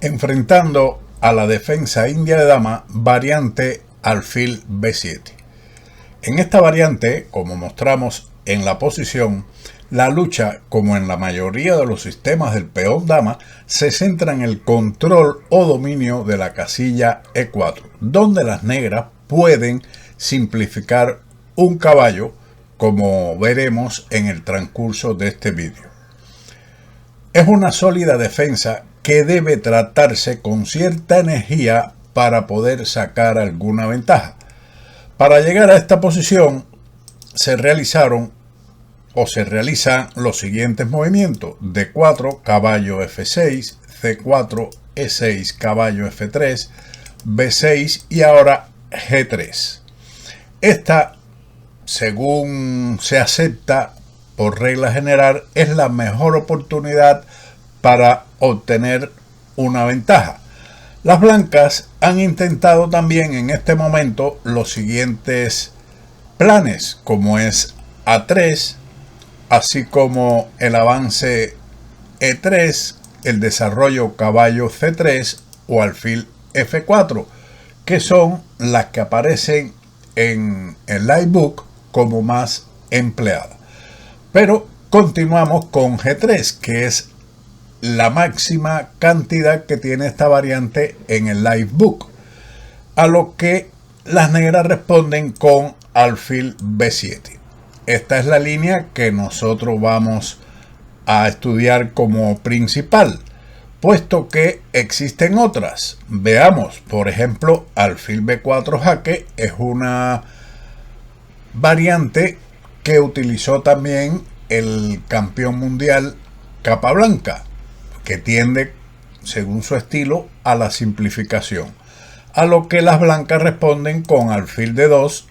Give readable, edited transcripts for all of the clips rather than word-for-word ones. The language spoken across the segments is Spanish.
enfrentando a la defensa india de dama variante alfil B7. En esta variante, como mostramos en la posición, la lucha, como en la mayoría de los sistemas del peón dama, se centra en el control o dominio de la casilla E4, donde las negras pueden simplificar un caballo, como veremos en el transcurso de este vídeo. Es una sólida defensa que debe tratarse con cierta energía para poder sacar alguna ventaja. Para llegar a esta posición se realizan los siguientes movimientos: D4, caballo F6, C4, E6, caballo F3, B6 y ahora G3. Esta, según se acepta por regla general, es la mejor oportunidad para obtener una ventaja. Las blancas han intentado también en este momento los siguientes planes, como es A3, así como el avance E3, el desarrollo caballo C3 o alfil F4, que son las que aparecen en el Livebook como más empleadas. Pero continuamos con G3, que es la máxima cantidad que tiene esta variante en el Livebook, a lo que las negras responden con alfil B7. Esta es la línea que nosotros vamos a estudiar como principal, puesto que existen otras. Veamos, por ejemplo, alfil B4 jaque es una variante que utilizó también el campeón mundial Capablanca, que tiende, según su estilo, a la simplificación, a lo que las blancas responden con alfil D2,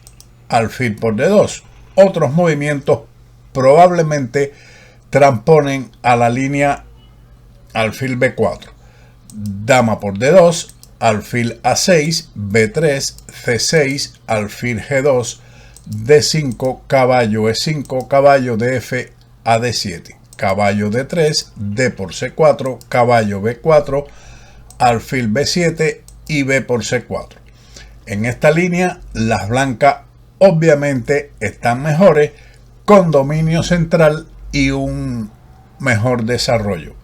alfil por D2. Otros movimientos probablemente transponen a la línea alfil B4, dama por D2, alfil A6, B3, C6, alfil G2, D5, caballo E5, caballo DF a D7, caballo D3, D por C4, caballo B4, alfil B7 y B por C4. En esta línea las blancas obviamente están mejores, con dominio central y un mejor desarrollo,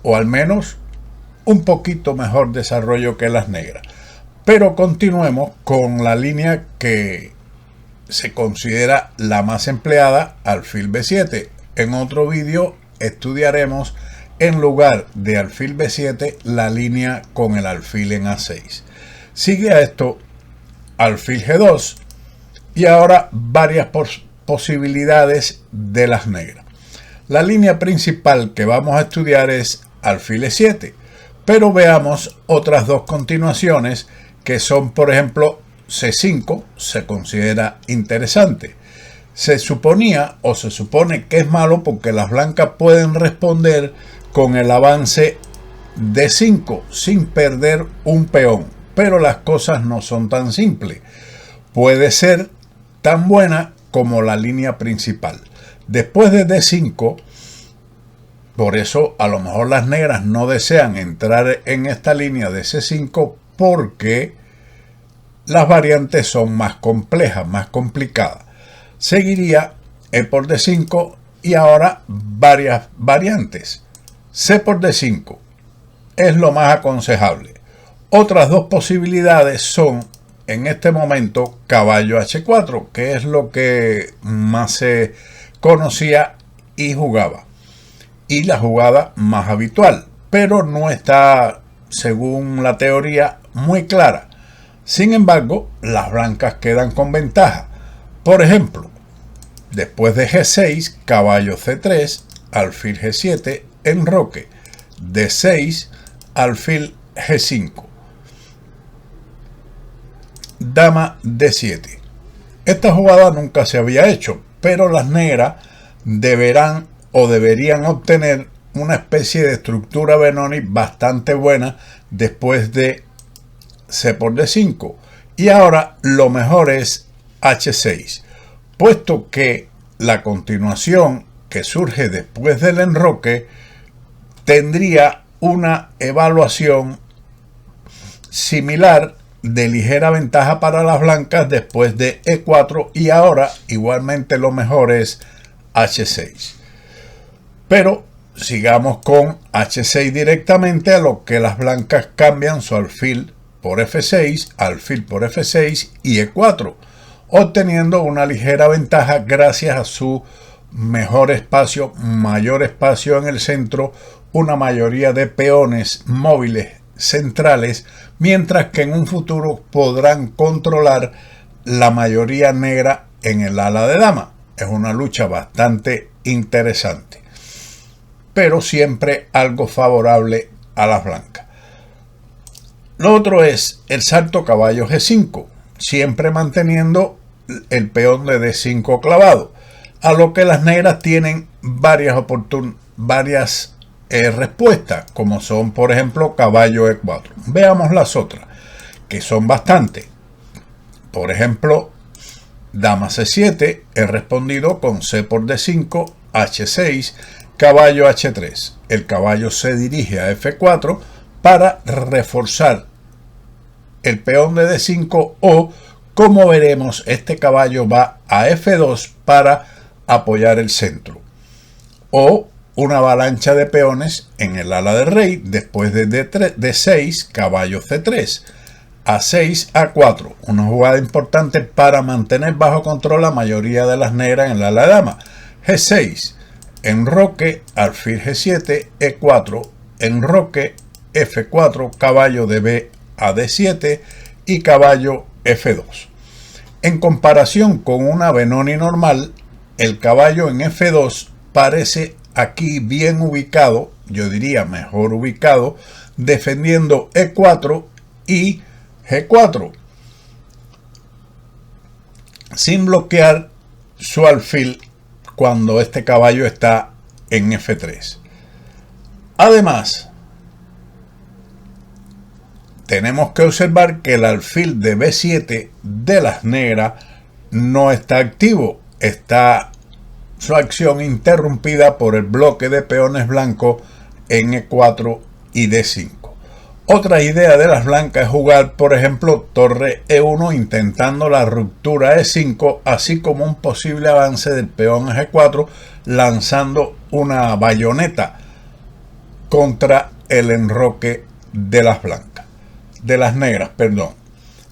o al menos un poquito mejor desarrollo que las negras. Pero continuemos con la línea que se considera la más empleada, alfil B7. En otro vídeo estudiaremos, en lugar de alfil B7, la línea con el alfil en A6. Sigue a esto alfil G2 y ahora varias posibilidades de las negras. La línea principal que vamos a estudiar es alfil E7, pero veamos otras dos continuaciones que son, por ejemplo, C5, se considera interesante. Se suponía o se supone que es malo porque las blancas pueden responder con el avance D5 sin perder un peón, pero las cosas no son tan simples. Puede ser tan buena como la línea principal. Después de D5, por eso a lo mejor las negras no desean entrar en esta línea de C5, porque las variantes son más complejas, más complicadas. Seguiría E por D5 y ahora varias variantes. C por D5 es lo más aconsejable. Otras dos posibilidades son, en este momento, caballo H4, que es lo que más se conocía y jugaba, y la jugada más habitual, pero no está, según la teoría, muy clara. Sin embargo, las blancas quedan con ventaja. Por ejemplo, después de G6, caballo C3, alfil G7, enroque, D6, alfil G5, dama D7. Esta jugada nunca se había hecho, pero las negras deberán o deberían obtener una especie de estructura Benoni bastante buena después de C por D5. Y ahora lo mejor es H6, puesto que la continuación que surge después del enroque tendría una evaluación similar de ligera ventaja para las blancas después de E4, y ahora igualmente lo mejor es H6. Pero sigamos con H6 directamente, a lo que las blancas cambian su alfil por F6, alfil por F6 y E4, obteniendo una ligera ventaja gracias a su mejor espacio, mayor espacio en el centro, una mayoría de peones móviles centrales, mientras que en un futuro podrán controlar la mayoría negra en el ala de dama. Es una lucha bastante interesante, pero siempre algo favorable a las blancas. Lo otro es el salto caballo G5, siempre manteniendo el peón de D5 clavado, a lo que las negras tienen varias respuestas, como son por ejemplo caballo E4. Veamos las otras, que son bastantes. Por ejemplo, dama C7, he respondido con C por D5, H6, caballo H3. El caballo se dirige a F4 para reforzar el peón de D5, o, como veremos, este caballo va a F2 para apoyar el centro, o una avalancha de peones en el ala del rey después de D6, caballo C3, A6, A4, una jugada importante para mantener bajo control la mayoría de las negras en el ala de dama. G6, enroque, alfil G7, E4, enroque, F4, caballo de B a D7 y caballo F2. En comparación con una Benoni normal, el caballo en F2 parece aquí bien ubicado, yo diría mejor ubicado, defendiendo E4 y G4, sin bloquear su alfil cuando este caballo está en F3. Además, tenemos que observar que el alfil de B7 de las negras no está activo, está su acción interrumpida por el bloque de peones blancos en E4 y D5. Otra idea de las blancas es jugar, por ejemplo, torre E1 intentando la ruptura E5, así como un posible avance del peón a G4 lanzando una bayoneta contra el enroque de las blancas, de las negras, perdón.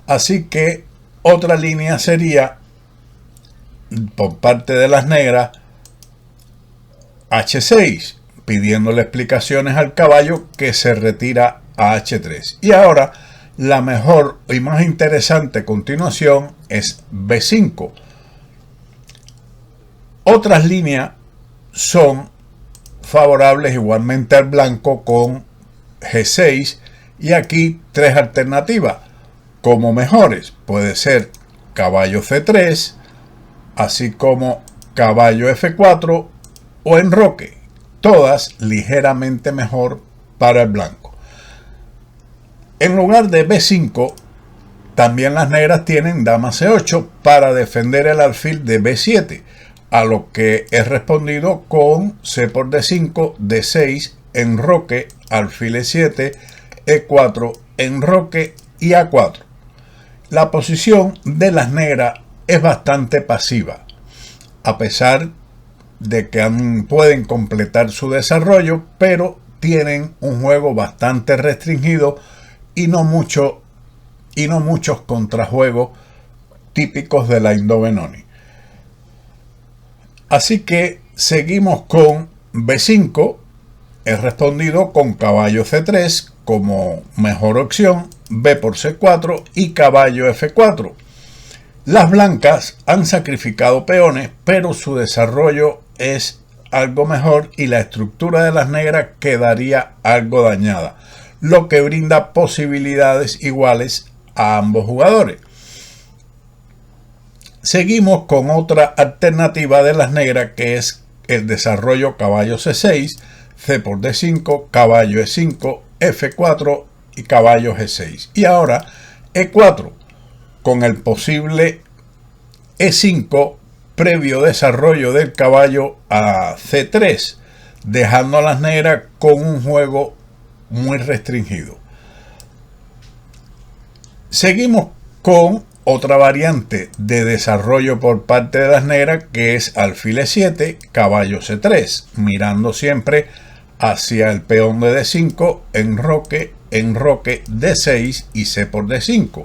Así que otra línea sería por parte de las negras H6, pidiéndole explicaciones al caballo que se retira a H3. Y ahora la mejor y más interesante continuación es B5. Otras líneas son favorables igualmente al blanco con G6, y aquí tres alternativas como mejores. Puede ser caballo C3, así como caballo F4 o enroque, todas ligeramente mejor para el blanco. En lugar de B5, también las negras tienen dama C8 para defender el alfil de B7, a lo que he respondido con C por D5, D6, enroque, alfil E7, E4, enroque y A4. La posición de las negras es bastante pasiva, a pesar de que pueden completar su desarrollo, pero tienen un juego bastante restringido y no muchos contrajuegos típicos de la Indo-Benoni. Así que seguimos con B5. He respondido con caballo C3 como mejor opción, B por C4 y caballo F4. Las blancas han sacrificado peones, pero su desarrollo es algo mejor y la estructura de las negras quedaría algo dañada, lo que brinda posibilidades iguales a ambos jugadores. Seguimos con otra alternativa de las negras, que es el desarrollo caballo C6, C por D5, caballo E5, F4 y caballo G6. Y ahora E4 con el posible E5 previo desarrollo del caballo a C3, dejando a las negras con un juego muy restringido. Seguimos con otra variante de desarrollo por parte de las negras, que es alfil E7, caballo C3, mirando siempre hacia el peón de D5, enroque, D6 y C por D5,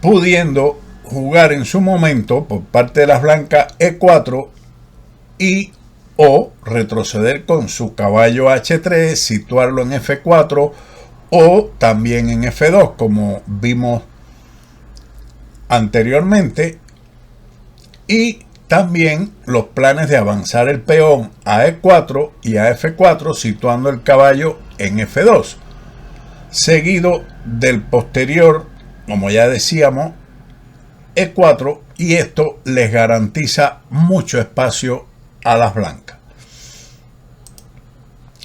pudiendo jugar en su momento por parte de las blancas E4 y o retroceder con su caballo H3, situarlo en F4 o también en F2, como vimos anteriormente, y también los planes de avanzar el peón a E4 y a F4, situando el caballo en F2, seguido del posterior, como ya decíamos, E4, y esto les garantiza mucho espacio a las blancas.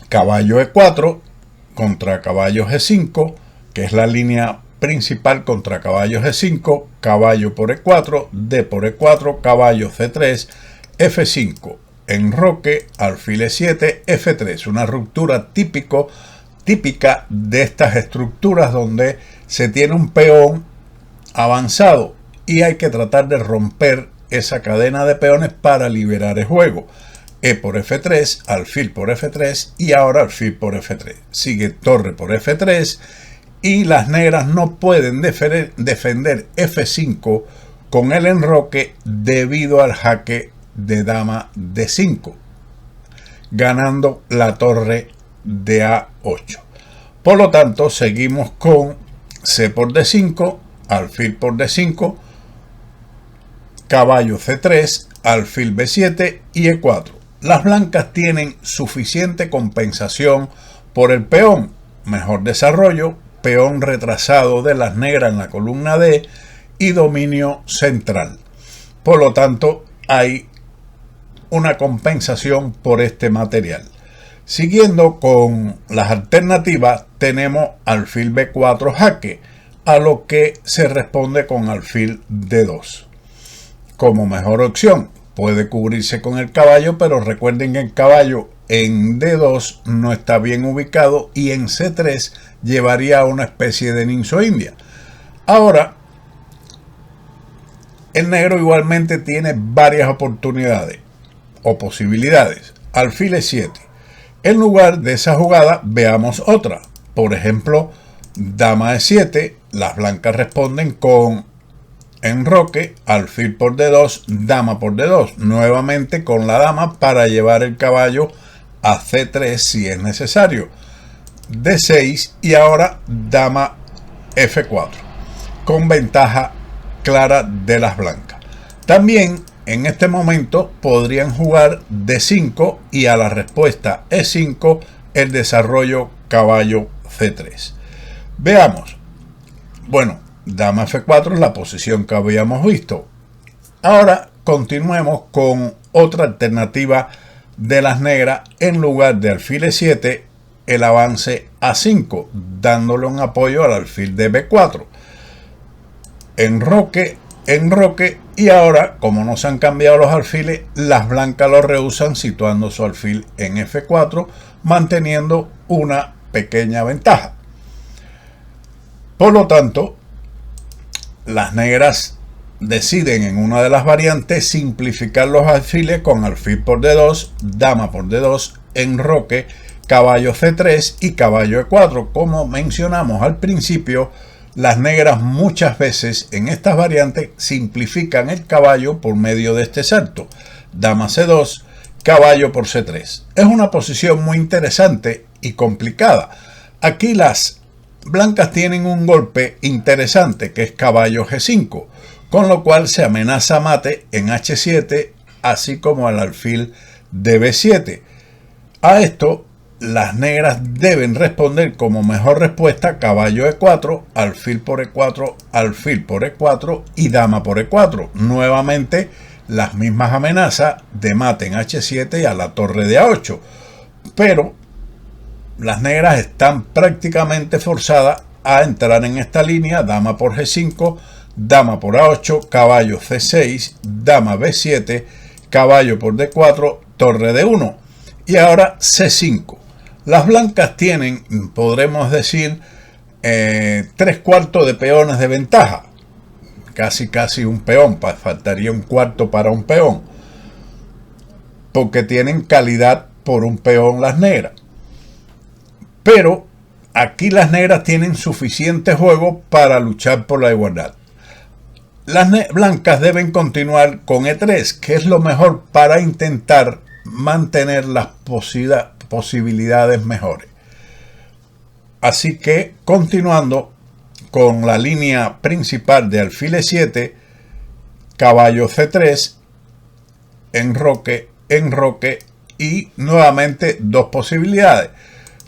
Caballo E4 contra caballo G5, que es la línea principal contra caballo G5, caballo por E4, D por E4, caballo C3, F5, enroque, alfil E7, F3, una ruptura típica de estas estructuras donde se tiene un peón avanzado y hay que tratar de romper esa cadena de peones para liberar el juego. E por F3, alfil por F3 y ahora alfil por F3. Sigue torre por F3 y las negras no pueden defender F5 con el enroque debido al jaque de dama D5, ganando la torre de A8. Por lo tanto, seguimos con C por D5, alfil por D5, caballo C3, alfil B7 y E4. Las blancas tienen suficiente compensación por el peón, mejor desarrollo, peón retrasado de las negras en la columna D y dominio central. Por lo tanto, hay una compensación por este material. Siguiendo con las alternativas, tenemos alfil B4 jaque, a lo que se responde con alfil D2. Como mejor opción, puede cubrirse con el caballo, pero recuerden que el caballo en D2 no está bien ubicado y en C3 llevaría a una especie de ninzo india. Ahora, el negro igualmente tiene varias oportunidades o posibilidades. Alfil E7. En lugar de esa jugada, veamos otra. Por ejemplo, dama E7. Las blancas responden con enroque, alfil por D2, dama por D2, nuevamente con la dama para llevar el caballo a C3 si es necesario, D6 y ahora dama F4, con ventaja clara de las blancas. También en este momento podrían jugar D5 y a la respuesta E5 el desarrollo caballo C3. Veamos. Bueno, dama F4 es la posición que habíamos visto. Ahora continuemos con otra alternativa de las negras. En lugar de alfil E7, el avance A5, dándole un apoyo al alfil de B4. Enroque, y ahora, como no se han cambiado los alfiles, las blancas lo rehusan situando su alfil en F4, manteniendo una pequeña ventaja. Por lo tanto, las negras deciden en una de las variantes simplificar los alfiles con alfil por D2, dama por D2, enroque, caballo C3 y caballo E4. Como mencionamos al principio, las negras muchas veces en estas variantes simplifican el caballo por medio de este salto. Dama C2, caballo por C3. Es una posición muy interesante y complicada. Aquí las blancas tienen un golpe interesante que es caballo G5, con lo cual se amenaza mate en H7, así como el alfil de B7. A esto, las negras deben responder como mejor respuesta caballo E4, alfil por E4, alfil por E4 y dama por E4. Nuevamente, las mismas amenazas de mate en H7 y a la torre de A8. Pero las negras están prácticamente forzadas a entrar en esta línea, dama por G5, dama por A8, caballo C6, dama B7, caballo por D4, torre D1 y ahora C5. Las blancas tienen, podremos decir, 3/4 de peones de ventaja. Casi un peón, faltaría un cuarto para un peón. Porque tienen calidad por un peón las negras. Pero aquí las negras tienen suficiente juego para luchar por la igualdad. Las blancas deben continuar con E3, que es lo mejor para intentar mantener las posibilidades mejores. Así que, continuando con la línea principal de alfil E7, caballo C3, enroque y nuevamente dos posibilidades.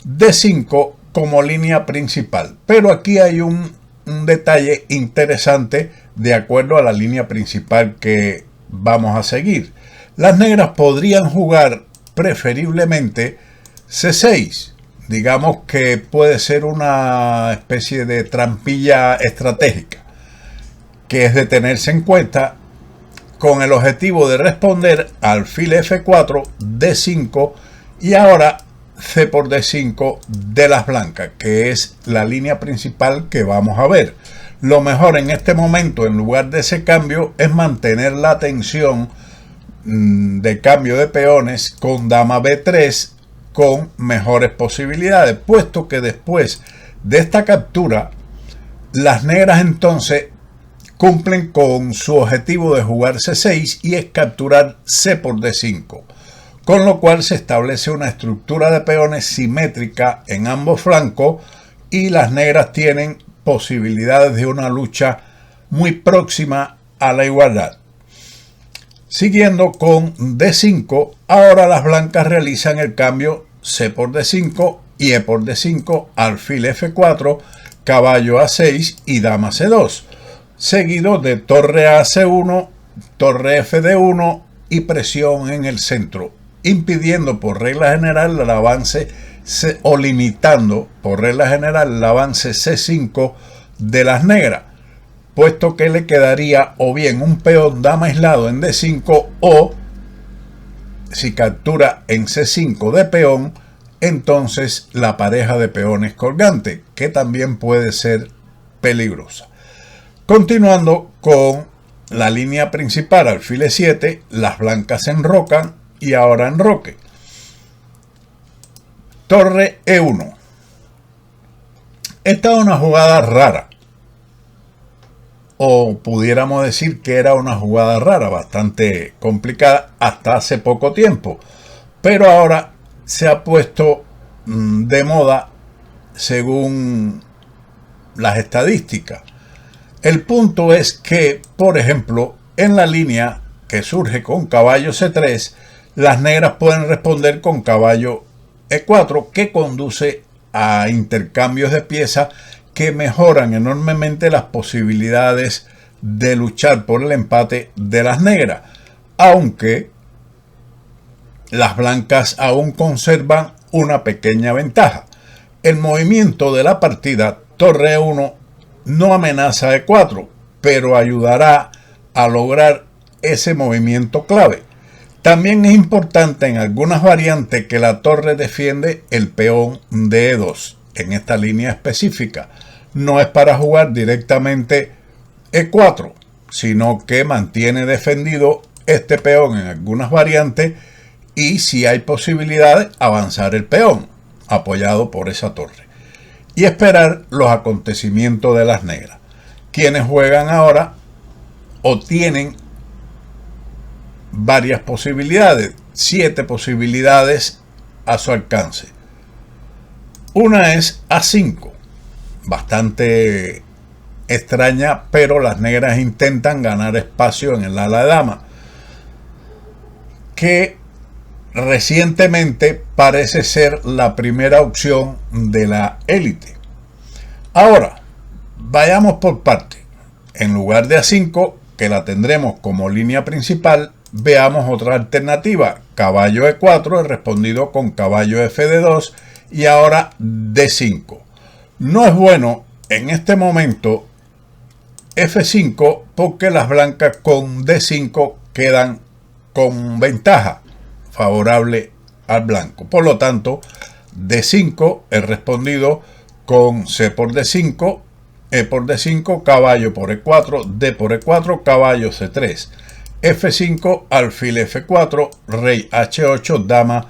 D5 como línea principal. Pero aquí hay un detalle interesante de acuerdo a la línea principal que vamos a seguir. Las negras podrían jugar preferiblemente C6. Digamos que puede ser una especie de trampilla estratégica, que es de tenerse en cuenta con el objetivo de responder alfil F4, D5 y ahora C por D5 de las blancas, que es la línea principal que vamos a ver. Lo mejor en este momento, en lugar de ese cambio, es mantener la atención de cambio de peones con dama B3 con mejores posibilidades, puesto que después de esta captura, las negras entonces cumplen con su objetivo de jugar C6 y es capturar C por D5. Con lo cual se establece una estructura de peones simétrica en ambos flancos y las negras tienen posibilidades de una lucha muy próxima a la igualdad. Siguiendo con D5, ahora las blancas realizan el cambio C por D5 y E por D5, alfil F4, caballo A6 y dama C2, seguido de torre a C1, torre F D1 y presión en el centro, impidiendo por regla general el avance o limitando por regla general el avance C5 de las negras, puesto que le quedaría o bien un peón dama aislado en D5 o si captura en C5 de peón, entonces la pareja de peones colgante, que también puede ser peligrosa. Continuando con la línea principal alfil E7, las blancas se enrocan y ahora enroque. Torre E1. Esta es una jugada rara, o pudiéramos decir que era una jugada rara, bastante complicada hasta hace poco tiempo, pero ahora se ha puesto de moda según las estadísticas. El punto es que, por ejemplo, en la línea que surge con caballo C3, las negras pueden responder con caballo E4, que conduce a intercambios de piezas que mejoran enormemente las posibilidades de luchar por el empate de las negras, aunque las blancas aún conservan una pequeña ventaja. El movimiento de la partida torre E1 no amenaza E4, pero ayudará a lograr ese movimiento clave. También es importante en algunas variantes que la torre defiende el peón de E2 en esta línea específica. No es para jugar directamente E4, sino que mantiene defendido este peón en algunas variantes y si hay posibilidades avanzar el peón apoyado por esa torre y esperar los acontecimientos de las negras, quienes juegan ahora o tienen varias posibilidades, 7 posibilidades a su alcance. Una es A5, bastante extraña, pero las negras intentan ganar espacio en el ala de dama, que recientemente parece ser la primera opción de la élite. Ahora, vayamos por parte. En lugar de A5, que la tendremos como línea principal, veamos otra alternativa. Caballo E4 es respondido con caballo FD2 y ahora D5. No es bueno en este momento F5 porque las blancas con D5 quedan con ventaja favorable al blanco. Por lo tanto, D5 es respondido con C por D5, E por D5, caballo por E4, D por E4, caballo C3, F5, alfil F4, rey H8, dama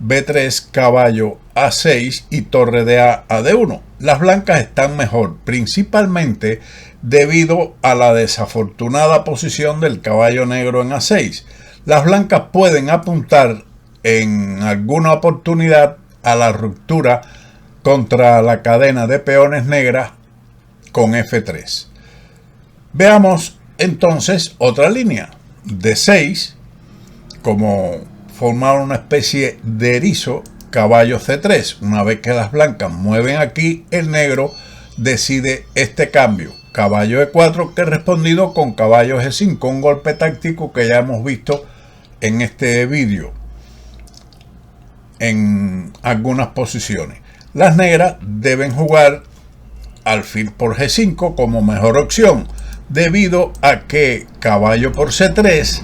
B3, caballo A6 y torre de A a D1. Las blancas están mejor, principalmente debido a la desafortunada posición del caballo negro en A6. Las blancas pueden apuntar en alguna oportunidad a la ruptura contra la cadena de peones negras con F3. Veamos entonces otra línea. D6, como formar una especie de erizo, caballo C3. Una vez que las blancas mueven aquí, el negro decide este cambio. Caballo E4, que es respondido con caballo G5, un golpe táctico que ya hemos visto en este vídeo en algunas posiciones. Las negras deben jugar alfil por G5 como mejor opción, debido a que caballo por C3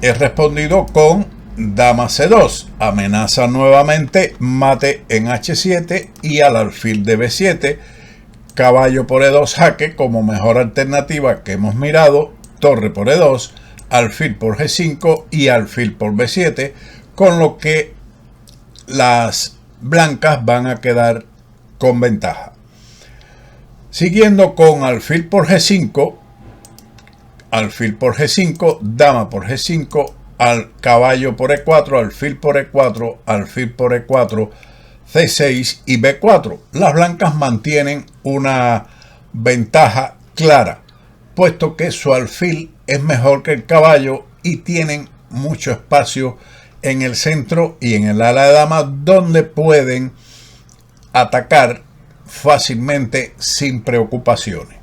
es respondido con dama C2, amenaza nuevamente mate en H7 y al alfil de B7, caballo por E2 jaque como mejor alternativa que hemos mirado, torre por E2, alfil por G5 y alfil por B7, con lo que las blancas van a quedar con ventaja. Siguiendo con alfil por G5, alfil por G5, dama por G5, al caballo por E4, alfil por E4, alfil por E4, C6 y B4. Las blancas mantienen una ventaja clara, puesto que su alfil es mejor que el caballo y tienen mucho espacio en el centro y en el ala de dama, donde pueden atacar fácilmente sin preocupaciones.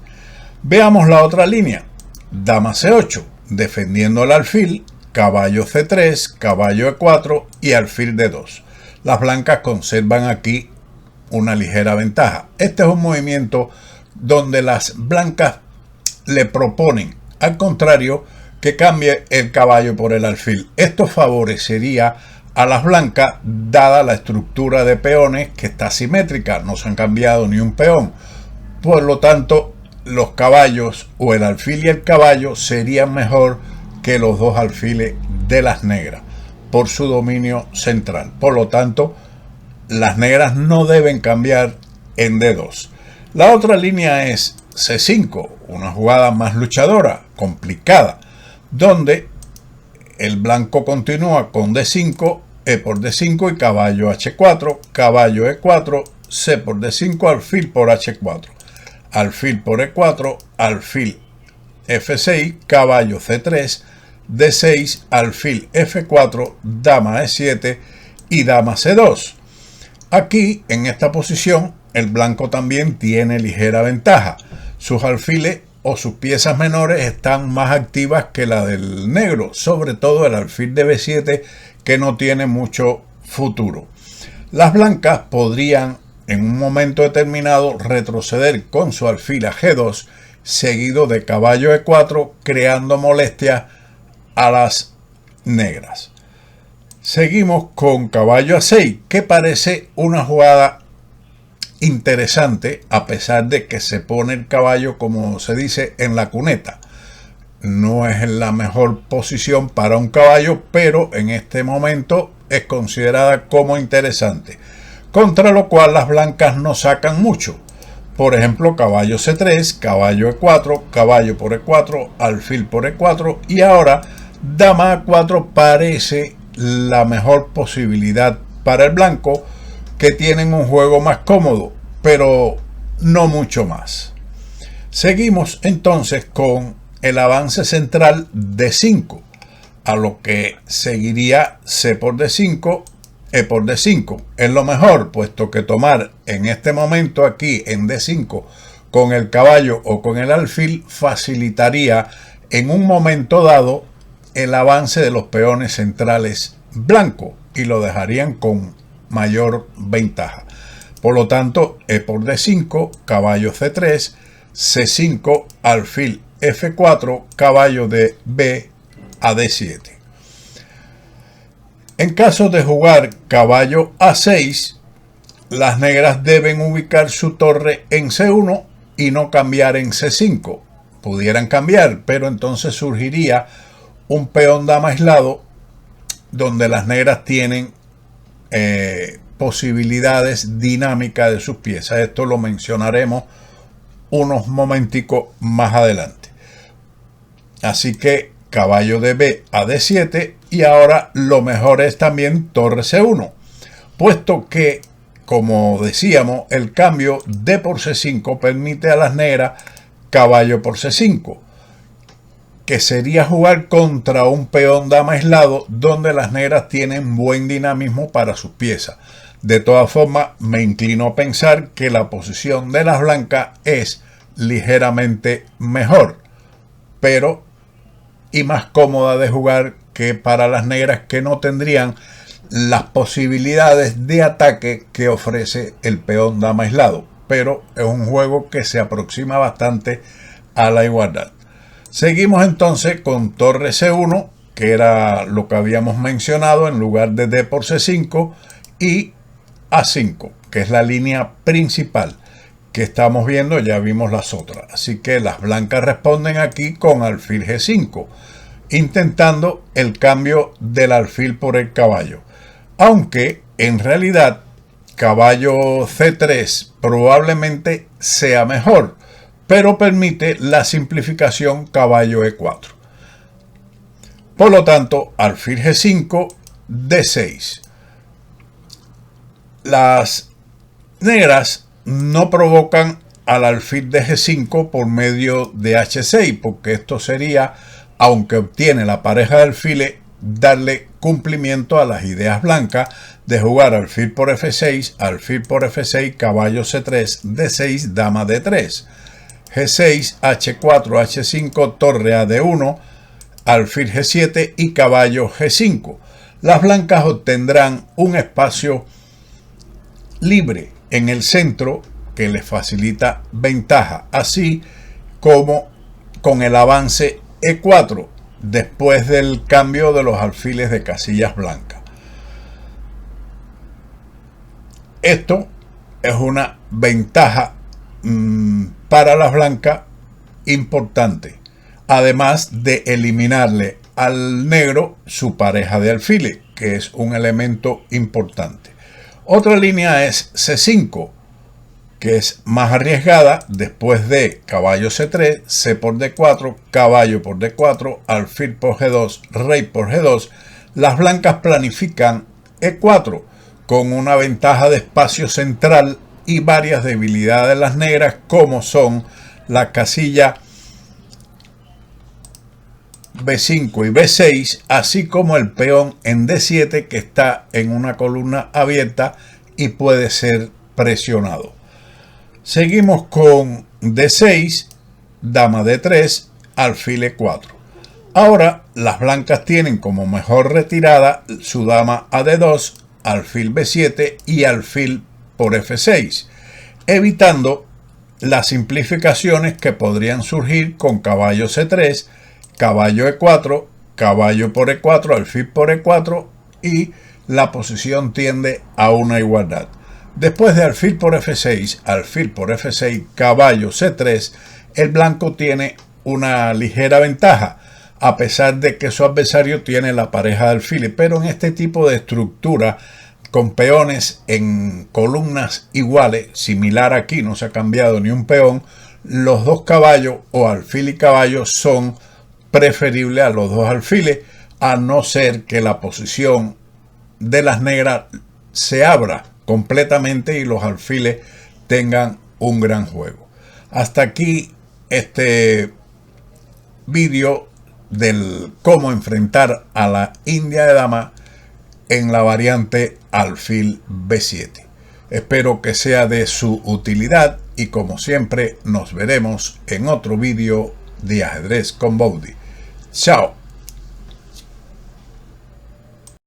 Veamos la otra línea. Dama C8, defendiendo el alfil, caballo C3, caballo E4 y alfil D2. Las blancas conservan aquí una ligera ventaja. Este es un movimiento donde las blancas le proponen, al contrario, que cambie el caballo por el alfil. Esto favorecería a las blancas, dada la estructura de peones que está simétrica, no se han cambiado ni un peón. Por lo tanto, los caballos o el alfil y el caballo serían mejor que los dos alfiles de las negras por su dominio central. Por lo tanto, las negras no deben cambiar en D2. La otra línea es C5, una jugada más luchadora, complicada, donde el blanco continúa con D5, E por D5 y caballo H4, caballo E4, C por D5, alfil por H4, alfil por E4, alfil F6, caballo C3, D6, alfil F4, dama E7 y dama C2. Aquí, en esta posición, el blanco también tiene ligera ventaja. Sus alfiles o sus piezas menores están más activas que la del negro, sobre todo el alfil de B7, que no tiene mucho futuro. Las blancas podrían en un momento determinado retroceder con su alfil a G2, seguido de caballo E4, creando molestias a las negras. Seguimos con caballo A6, que parece una jugada interesante, a pesar de que se pone el caballo, como se dice, en la cuneta. No es la mejor posición para un caballo, pero en este momento es considerada como interesante. Contra lo cual las blancas no sacan mucho. Por ejemplo, caballo C3, caballo E4, caballo por E4, alfil por E4 y ahora dama A4 parece la mejor posibilidad para el blanco, que tienen un juego más cómodo, pero no mucho más. Seguimos entonces con el avance central D5, a lo que seguiría C por D5, E por D5. Es lo mejor, puesto que tomar en este momento aquí en D5 con el caballo o con el alfil facilitaría en un momento dado el avance de los peones centrales blancos y lo dejarían con mayor ventaja. Por lo tanto, E por D5, caballo C3, C5, alfil F4, caballo de B a D7. En caso de jugar caballo A6, las negras deben ubicar su torre en C1 y no cambiar en C5. Pudieran cambiar, pero entonces surgiría un peón dama aislado donde las negras tienen posibilidades dinámicas de sus piezas. Esto lo mencionaremos unos momenticos más adelante. Así que caballo de B a D7, y ahora lo mejor es también torre C1, puesto que, como decíamos, el cambio D por C5 permite a las negras caballo por C5, que sería jugar contra un peón dama aislado donde las negras tienen buen dinamismo para sus piezas. De todas formas, me inclino a pensar que la posición de las blancas es ligeramente mejor, pero y más cómoda de jugar que para las negras, que no tendrían las posibilidades de ataque que ofrece el peón dama aislado, pero es un juego que se aproxima bastante a la igualdad. Seguimos entonces con torre C1, que era lo que habíamos mencionado en lugar de D por C5, y A5, que es la línea principal que estamos viendo. Ya vimos las otras, así que las blancas responden aquí con alfil G5, intentando el cambio del alfil por el caballo, aunque en realidad caballo C3 probablemente sea mejor, pero permite la simplificación caballo E4. Por lo tanto, alfil G5, D6. Las negras no provocan al alfil de G5 por medio de H6, porque esto sería, aunque obtiene la pareja de alfiles, darle cumplimiento a las ideas blancas de jugar alfil por F6, alfil por F6, caballo C3, D6, dama D3, G6, H4, H5, torre a D1, alfil G7 y caballo G5. Las blancas obtendrán un espacio libre en el centro que les facilita ventaja, así como con el avance E4 después del cambio de los alfiles de casillas blancas. Esto es una ventaja para las blancas importante, además de eliminarle al negro su pareja de alfiles, que es un elemento importante. Otra línea es C5, que es más arriesgada después de caballo C3, C por D4, caballo por D4, alfil por G2, rey por G2. Las blancas planifican E4 con una ventaja de espacio central y varias debilidades de las negras, como son la casilla B5 y B6, así como el peón en D7, que está en una columna abierta y puede ser presionado. Seguimos con D6, dama D3, alfil E4. Ahora las blancas tienen como mejor retirada su dama a D2, alfil B7 y alfil por F6, evitando las simplificaciones que podrían surgir con caballo C3, caballo E4, caballo por E4, alfil por E4, y la posición tiende a una igualdad. Después de alfil por F6, alfil por F6, caballo C3, el blanco tiene una ligera ventaja, a pesar de que su adversario tiene la pareja de alfiles. Pero en este tipo de estructura, con peones en columnas iguales, similar aquí, no se ha cambiado ni un peón, los dos caballos o alfil y caballo son preferibles a los dos alfiles, a no ser que la posición de las negras se abra completamente y los alfiles tengan un gran juego. Hasta aquí este vídeo del cómo enfrentar a la india de dama en la variante alfil B7. Espero que sea de su utilidad y, como siempre, nos veremos en otro vídeo de Ajedrez con Boudy. Chao.